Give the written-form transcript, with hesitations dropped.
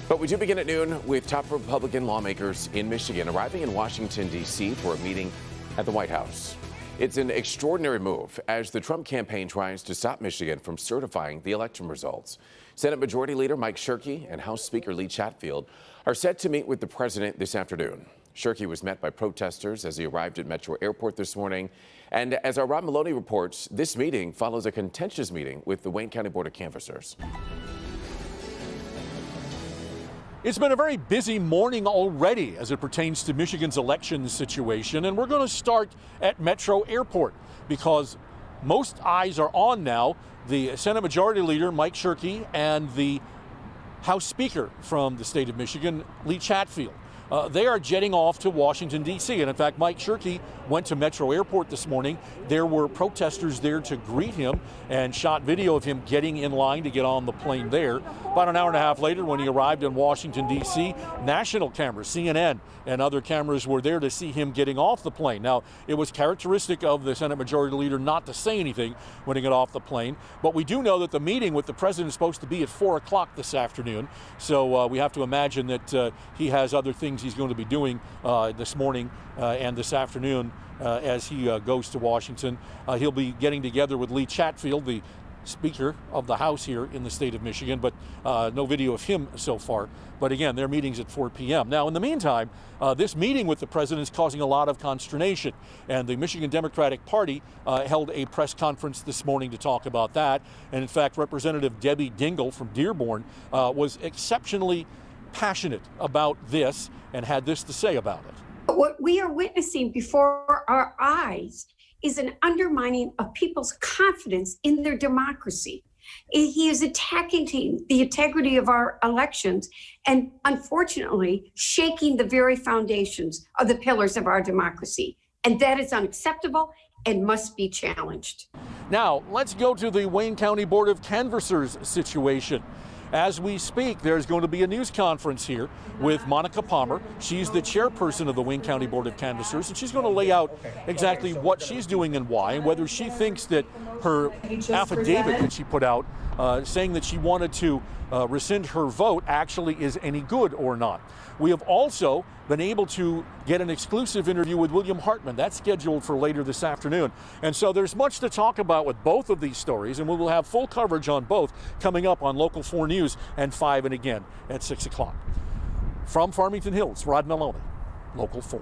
But we do begin at noon with top Republican lawmakers in Michigan arriving in Washington, D.C. for a meeting at the White House. It's an extraordinary move as the Trump campaign tries to stop Michigan from certifying the election results. Senate Majority Leader Mike Shirkey and House Speaker Lee Chatfield are set to meet with the president this afternoon. Shirkey was met by protesters as he arrived at Metro Airport this morning. And as our Rob Maloney reports, this meeting follows a contentious meeting with the Wayne County Board of Canvassers. It's been a very busy morning already as it pertains to Michigan's election situation, and we're going to start at Metro Airport because most eyes are on now the Senate Majority Leader Mike Shirkey and the House Speaker from the state of Michigan, Lee Chatfield. They are jetting off to Washington, D.C. And in fact, Mike Shirkey went to Metro Airport this morning. There were protesters there to greet him and shot video of him getting in line to get on the plane there. About an hour and a half later, when he arrived in Washington, D.C., national cameras, CNN and other cameras were there to see him getting off the plane. Now, it was characteristic of the Senate Majority Leader not to say anything when he got off the plane. But we do know that the meeting with the president is supposed to be at 4 o'clock this afternoon. So we have to imagine that he has other things he's going to be doing this morning and this afternoon as he goes to Washington. He'll be getting together with Lee Chatfield, the Speaker of the House here in the state of Michigan, but no video of him so far. But again, their meeting's at 4 p.m. Now, in the meantime, this meeting with the president is causing a lot of consternation, and the Michigan Democratic Party held a press conference this morning to talk about that. And in fact, Representative Debbie Dingell from Dearborn was exceptionally passionate about this and had this to say about it. What we are witnessing before our eyes is an undermining of people's confidence in their democracy. He is attacking the integrity of our elections and, unfortunately, shaking the very foundations of the pillars of our democracy. And that is unacceptable and must be challenged. Now, let's go to the Wayne County Board of Canvassers situation. As we speak, there's going to be a news conference here with Monica Palmer. She's the chairperson of the Wayne County Board of Canvassers, and she's going to lay out exactly what she's doing and why, and whether she thinks that her affidavit that she put out saying that she wanted to rescind her vote actually is any good or not. We have also been able to get an exclusive interview with William Hartman. That's scheduled for later this afternoon. And so there's much to talk about with both of these stories, and we will have full coverage on both coming up on Local 4 News and 5 and again at 6 o'clock. From Farmington Hills, Rod Maloney, Local 4.